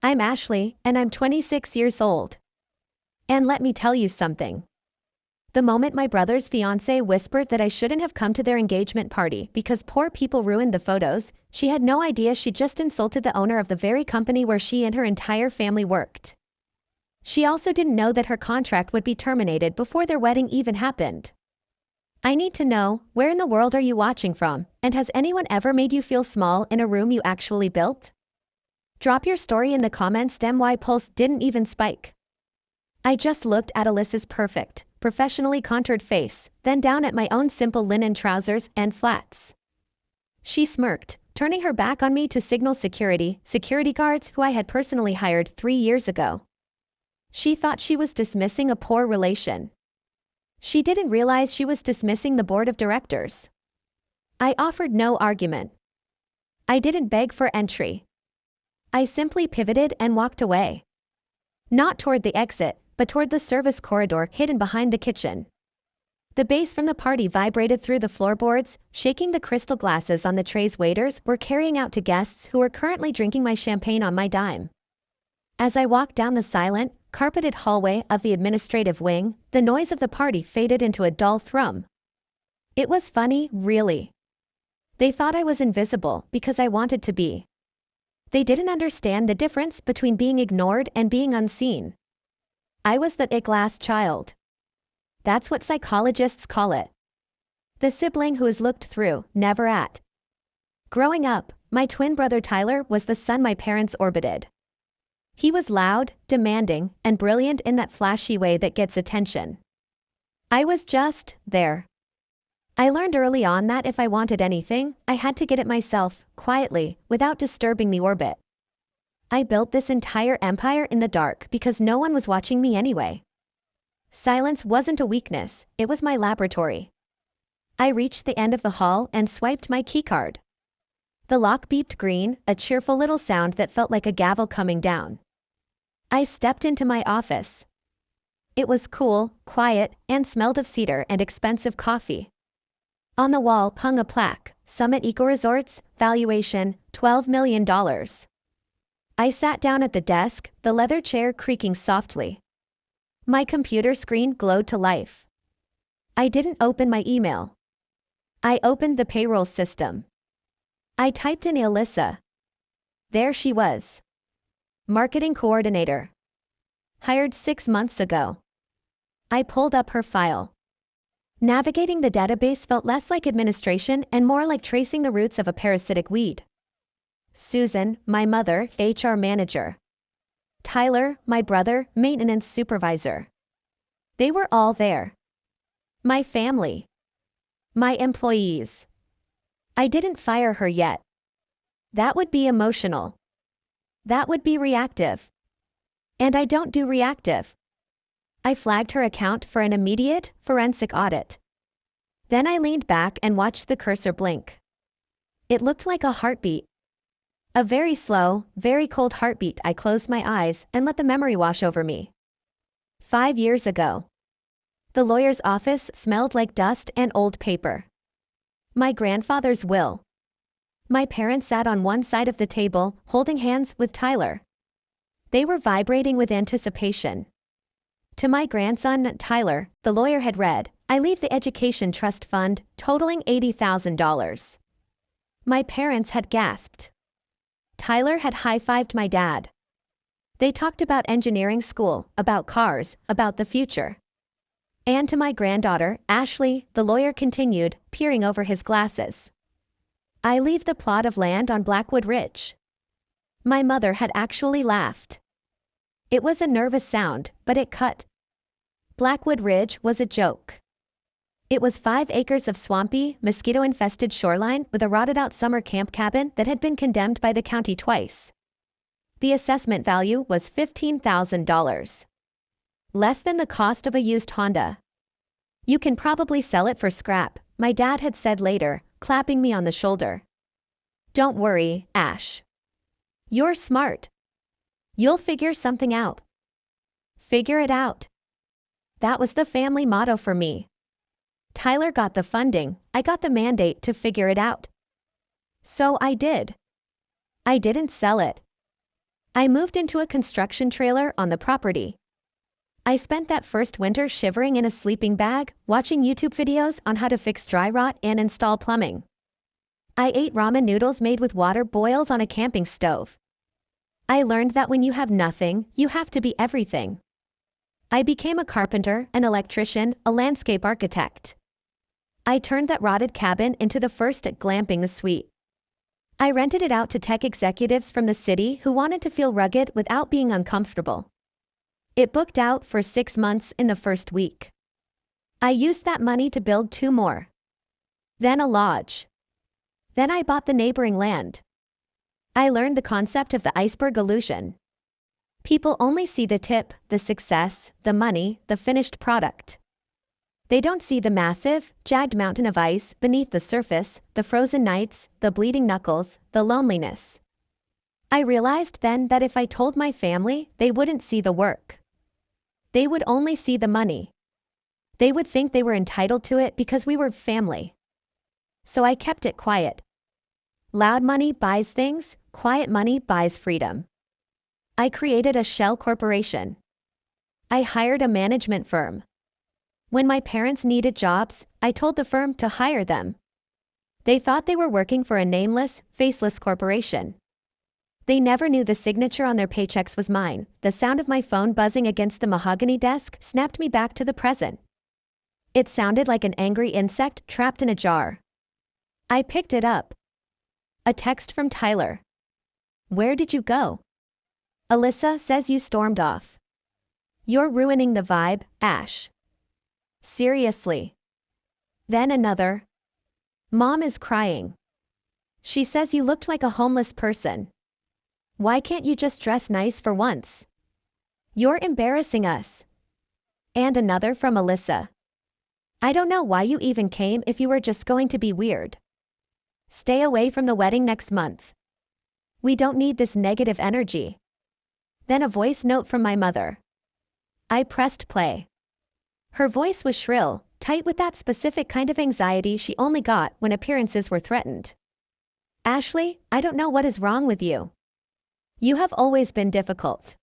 I'm Ashley, and I'm 26 years old. And let me tell you something. The moment my brother's fiancé whispered that I shouldn't have come to their engagement party because poor people ruined the photos, she had no idea she just insulted the owner of the very company where she and her entire family worked. She also didn't know that her contract would be terminated before their wedding even happened. I need to know, where in the world are you watching from, and has anyone ever made you feel small in a room you actually built? Drop your story in the comments. My pulse didn't even spike. I just looked at Alyssa's perfect, professionally contoured face, then down at my own simple linen trousers and flats. She smirked, turning her back on me to signal security guards who I had personally hired 3 years ago. She thought she was dismissing a poor relation. She didn't realize she was dismissing the board of directors. I offered no argument. I didn't beg for entry. I simply pivoted and walked away. Not toward the exit, but toward the service corridor hidden behind the kitchen. The bass from the party vibrated through the floorboards, shaking the crystal glasses on the trays waiters were carrying out to guests who were currently drinking my champagne on my dime. As I walked down the silent, carpeted hallway of the administrative wing, the noise of the party faded into a dull thrum. It was funny, really. They thought I was invisible because I wanted to be. They didn't understand the difference between being ignored and being unseen. I was the glass child. That's what psychologists call it. The sibling who is looked through, never at. Growing up, my twin brother Tyler was the son my parents orbited. He was loud, demanding, and brilliant in that flashy way that gets attention. I was just there. I learned early on that if I wanted anything, I had to get it myself, quietly, without disturbing the orbit. I built this entire empire in the dark because no one was watching me anyway. Silence wasn't a weakness, it was my laboratory. I reached the end of the hall and swiped my keycard. The lock beeped green, a cheerful little sound that felt like a gavel coming down. I stepped into my office. It was cool, quiet, and smelled of cedar and expensive coffee. On the wall hung a plaque, Summit Eco Resorts, valuation, $12 million. I sat down at the desk, the leather chair creaking softly. My computer screen glowed to life. I didn't open my email. I opened the payroll system. I typed in Alyssa. There she was. Marketing coordinator. Hired 6 months ago. I pulled up her file. Navigating the database felt less like administration and more like tracing the roots of a parasitic weed. Susan, my mother, HR manager. Tyler, my brother, maintenance supervisor. They were all there. My family. My employees. I didn't fire her yet. That would be emotional. That would be reactive. And I don't do reactive. I flagged her account for an immediate, forensic audit. Then I leaned back and watched the cursor blink. It looked like a heartbeat. A very slow, very cold heartbeat. I closed my eyes and let the memory wash over me. 5 years ago. The lawyer's office smelled like dust and old paper. My grandfather's will. My parents sat on one side of the table, holding hands with Tyler. They were vibrating with anticipation. To my grandson, Tyler, the lawyer had read, "I leave the education trust fund, totaling $80,000. My parents had gasped. Tyler had high-fived my dad. They talked about engineering school, about cars, about the future. And to my granddaughter, Ashley, the lawyer continued, peering over his glasses. "I leave the plot of land on Blackwood Ridge." My mother had actually laughed. It was a nervous sound, but it cut. Blackwood Ridge was a joke. It was 5 acres of swampy, mosquito-infested shoreline with a rotted-out summer camp cabin that had been condemned by the county twice. The assessment value was $15,000. Less than the cost of a used Honda. "You can probably sell it for scrap," my dad had said later, clapping me on the shoulder. "Don't worry, Ash. You're smart. You'll figure something out." Figure it out. That was the family motto for me. Tyler got the funding, I got the mandate to figure it out. So I did. I didn't sell it. I moved into a construction trailer on the property. I spent that first winter shivering in a sleeping bag, watching YouTube videos on how to fix dry rot and install plumbing. I ate ramen noodles made with water boiled on a camping stove. I learned that when you have nothing, you have to be everything. I became a carpenter, an electrician, a landscape architect. I turned that rotted cabin into the first glamping suite. I rented it out to tech executives from the city who wanted to feel rugged without being uncomfortable. It booked out for 6 months in the first week. I used that money to build 2 more. Then a lodge. Then I bought the neighboring land. I learned the concept of the iceberg illusion. People only see the tip, the success, the money, the finished product. They don't see the massive, jagged mountain of ice beneath the surface, the frozen nights, the bleeding knuckles, the loneliness. I realized then that if I told my family, they wouldn't see the work. They would only see the money. They would think they were entitled to it because we were family. So I kept it quiet. Loud money buys things, quiet money buys freedom. I created a shell corporation. I hired a management firm. When my parents needed jobs, I told the firm to hire them. They thought they were working for a nameless, faceless corporation. They never knew the signature on their paychecks was mine. The sound of my phone buzzing against the mahogany desk snapped me back to the present. It sounded like an angry insect trapped in a jar. I picked it up. A text from Tyler. "Where did you go? Alyssa says you stormed off. You're ruining the vibe, Ash. Seriously." Then another. "Mom is crying. She says you looked like a homeless person. Why can't you just dress nice for once? You're embarrassing us." And another from Alyssa. "I don't know why you even came if you were just going to be weird. Stay away from the wedding next month. We don't need this negative energy." Then a voice note from my mother. I pressed play. Her voice was shrill, tight with that specific kind of anxiety she only got when appearances were threatened. "Ashley, I don't know what is wrong with you. You have always been difficult.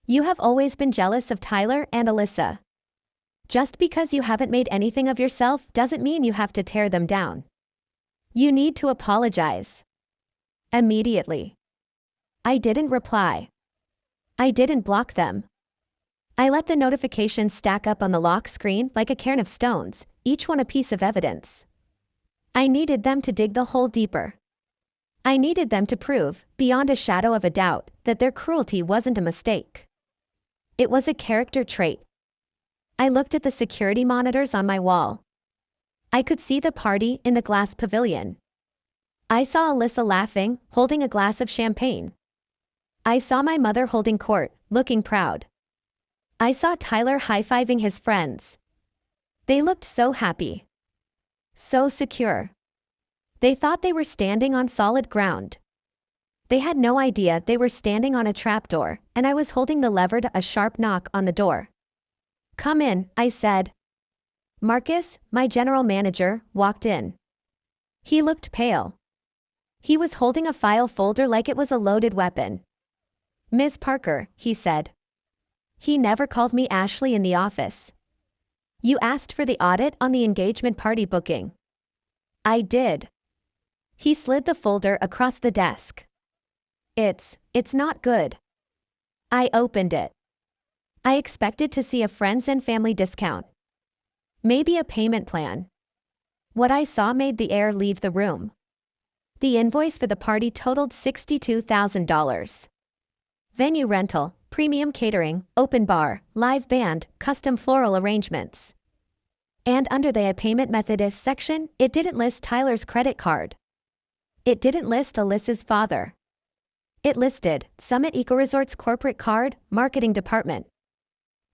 You have always been jealous of Tyler and Alyssa. Just because you haven't made anything of yourself doesn't mean you have to tear them down. You need to apologize. Immediately." I didn't reply. I didn't block them. I let the notifications stack up on the lock screen like a cairn of stones, each one a piece of evidence. I needed them to dig the hole deeper. I needed them to prove, beyond a shadow of a doubt, that their cruelty wasn't a mistake. It was a character trait. I looked at the security monitors on my wall. I could see the party in the glass pavilion. I saw Alyssa laughing, holding a glass of champagne. I saw my mother holding court, looking proud. I saw Tyler high-fiving his friends. They looked so happy. So secure. They thought they were standing on solid ground. They had no idea they were standing on a trapdoor, and I was holding the lever to a sharp knock on the door. "Come in," I said. Marcus, my general manager, walked in. He looked pale. He was holding a file folder like it was a loaded weapon. "Ms. Parker," he said. He never called me Ashley in the office. "You asked for the audit on the engagement party booking." I did. He slid the folder across the desk. It's not good." I opened it. I expected to see a friends and family discount. Maybe a payment plan. What I saw made the air leave the room. The invoice for the party totaled $62,000. Venue rental, premium catering, open bar, live band, custom floral arrangements. And under the payment methods section, it didn't list Tyler's credit card. It didn't list Alyssa's father. It listed Summit Ecoresorts corporate card, marketing department.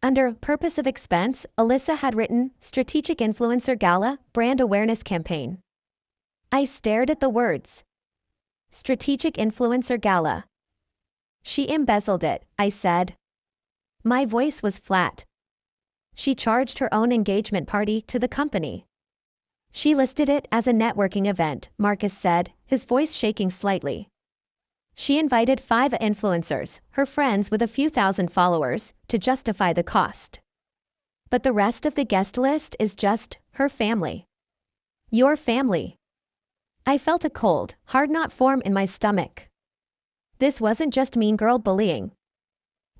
Under purpose of expense, Alyssa had written Strategic Influencer Gala, brand awareness campaign. I stared at the words. Strategic Influencer Gala. She embezzled it, I said. My voice was flat. She charged her own engagement party to the company. She listed it as a networking event, Marcus said, his voice shaking slightly. She invited 5 influencers, her friends with a few thousand followers, to justify the cost. But the rest of the guest list is just her family. Your family. I felt a cold, hard knot form in my stomach. This wasn't just mean girl bullying.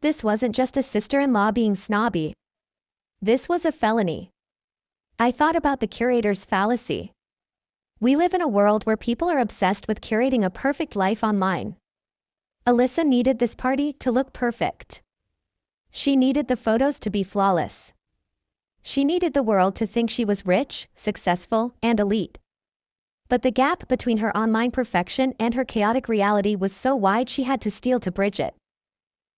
This wasn't just a sister-in-law being snobby. This was a felony. I thought about the curator's fallacy. We live in a world where people are obsessed with curating a perfect life online. Alyssa needed this party to look perfect. She needed the photos to be flawless. She needed the world to think she was rich, successful, and elite. But the gap between her online perfection and her chaotic reality was so wide she had to steal to bridge it.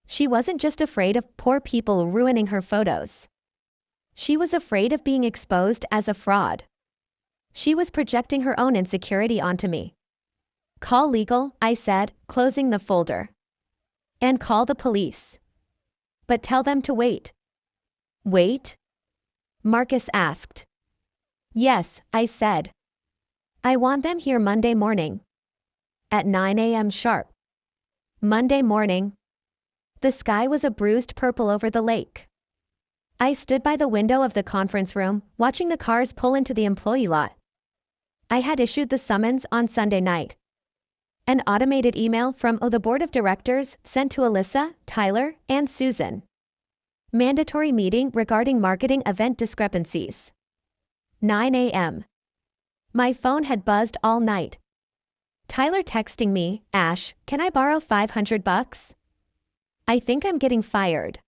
She wasn't just afraid of poor people ruining her photos. She was afraid of being exposed as a fraud. She was projecting her own insecurity onto me. Call legal, I said, closing the folder. And call the police. But tell them to wait. Wait? Marcus asked. Yes, I said. I want them here Monday morning. At 9 a.m. sharp. Monday morning. The sky was a bruised purple over the lake. I stood by the window of the conference room, watching the cars pull into the employee lot. I had issued the summons on Sunday night. An automated email from the board of directors sent to Alyssa, Tyler, and Susan. Mandatory meeting regarding marketing event discrepancies. 9 a.m. My phone had buzzed all night. Tyler texting me, Ash, can I borrow $500? I think I'm getting fired.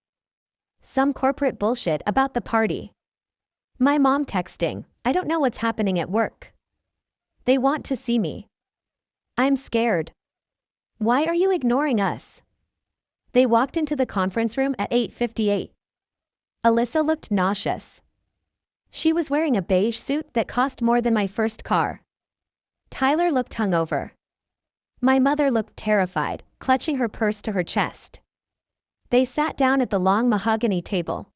Some corporate bullshit about the party. My mom texting, I don't know what's happening at work. They want to see me. I'm scared. Why are you ignoring us? They walked into the conference room at 8:58. Alyssa looked nauseous. She was wearing a beige suit that cost more than my first car. Tyler looked hungover. My mother looked terrified, clutching her purse to her chest. They sat down at the long mahogany table.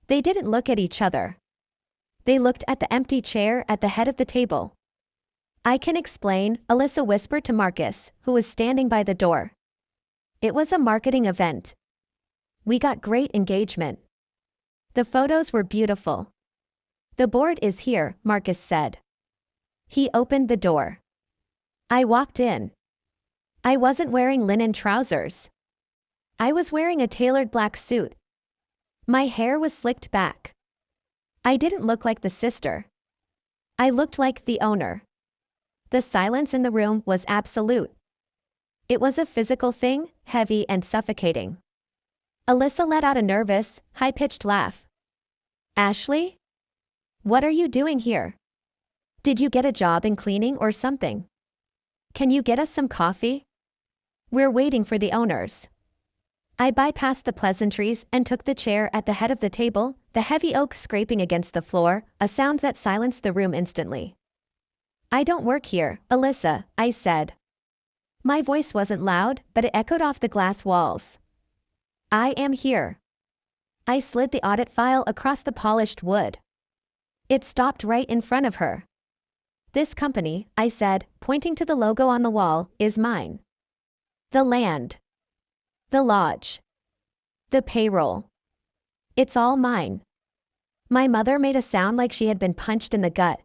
They didn't look at each other. They looked at the empty chair at the head of the table. I can explain, Alyssa whispered to Marcus, who was standing by the door. It was a marketing event. We got great engagement. The photos were beautiful. The board is here, Marcus said. He opened the door. I walked in. I wasn't wearing linen trousers. I was wearing a tailored black suit. My hair was slicked back. I didn't look like the sister. I looked like the owner. The silence in the room was absolute. It was a physical thing, heavy and suffocating. Alyssa let out a nervous, high-pitched laugh. Ashley? What are you doing here? Did you get a job in cleaning or something? Can you get us some coffee? We're waiting for the owners. I bypassed the pleasantries and took the chair at the head of the table, the heavy oak scraping against the floor, a sound that silenced the room instantly. I don't work here, Alyssa, I said. My voice wasn't loud, but it echoed off the glass walls. I am here. I slid the audit file across the polished wood. It stopped right in front of her. This company, I said, pointing to the logo on the wall, is mine. The land. The lodge. The payroll. It's all mine. My mother made a sound like she had been punched in the gut.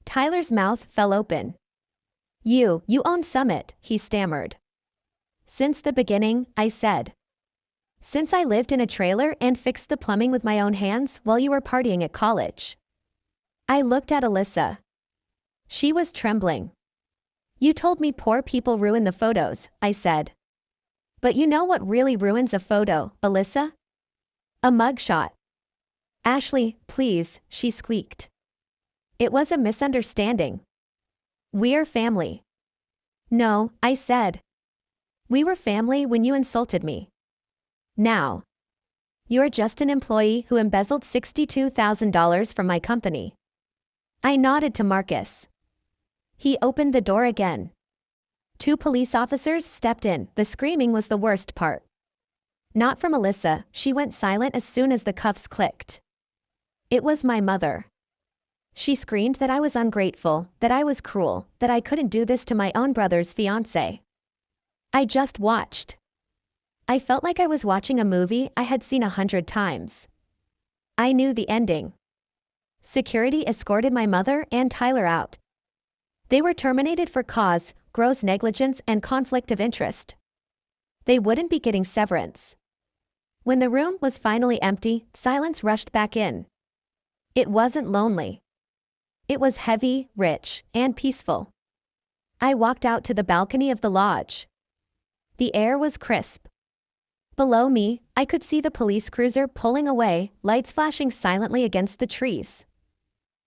Tyler's mouth fell open. You own Summit, he stammered. Since the beginning, I said. Since I lived in a trailer and fixed the plumbing with my own hands while you were partying at college. I looked at Alyssa. She was trembling. You told me poor people ruin the photos, I said. But you know what really ruins a photo, Alyssa? A mugshot. Ashley, please, she squeaked. It was a misunderstanding. We're family. No, I said. We were family when you insulted me. Now. You're just an employee who embezzled $62,000 from my company. I nodded to Marcus. He opened the door again. 2 police officers stepped in. The screaming was the worst part. Not from Alyssa, she went silent as soon as the cuffs clicked. It was my mother. She screamed that I was ungrateful, that I was cruel, that I couldn't do this to my own brother's fiancé. I just watched. I felt like I was watching a movie I had seen 100 times. I knew the ending. Security escorted my mother and Tyler out. They were terminated for cause, gross negligence, and conflict of interest. They wouldn't be getting severance. When the room was finally empty, silence rushed back in. It wasn't lonely. It was heavy, rich, and peaceful. I walked out to the balcony of the lodge. The air was crisp. Below me, I could see the police cruiser pulling away, lights flashing silently against the trees.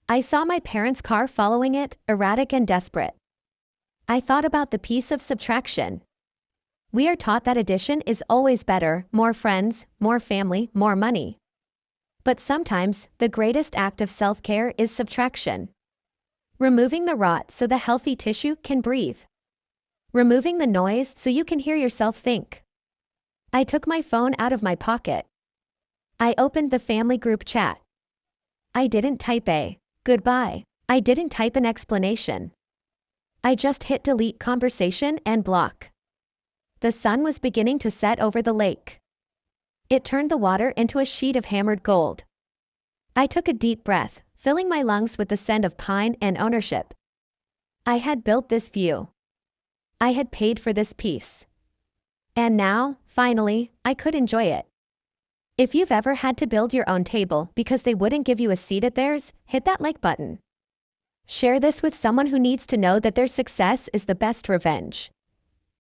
I saw my parents' car following it, erratic and desperate. I thought about the piece of subtraction. We are taught that addition is always better, more friends, more family, more money. But sometimes, the greatest act of self-care is subtraction. Removing the rot so the healthy tissue can breathe. Removing the noise so you can hear yourself think. I took my phone out of my pocket. I opened the family group chat. I didn't type a goodbye. I didn't type an explanation. I just hit delete conversation and block. The sun was beginning to set over the lake. It turned the water into a sheet of hammered gold. I took a deep breath, filling my lungs with the scent of pine and ownership. I had built this view. I had paid for this peace. And now, finally, I could enjoy it. If you've ever had to build your own table because they wouldn't give you a seat at theirs, hit that like button. Share this with someone who needs to know that their success is the best revenge.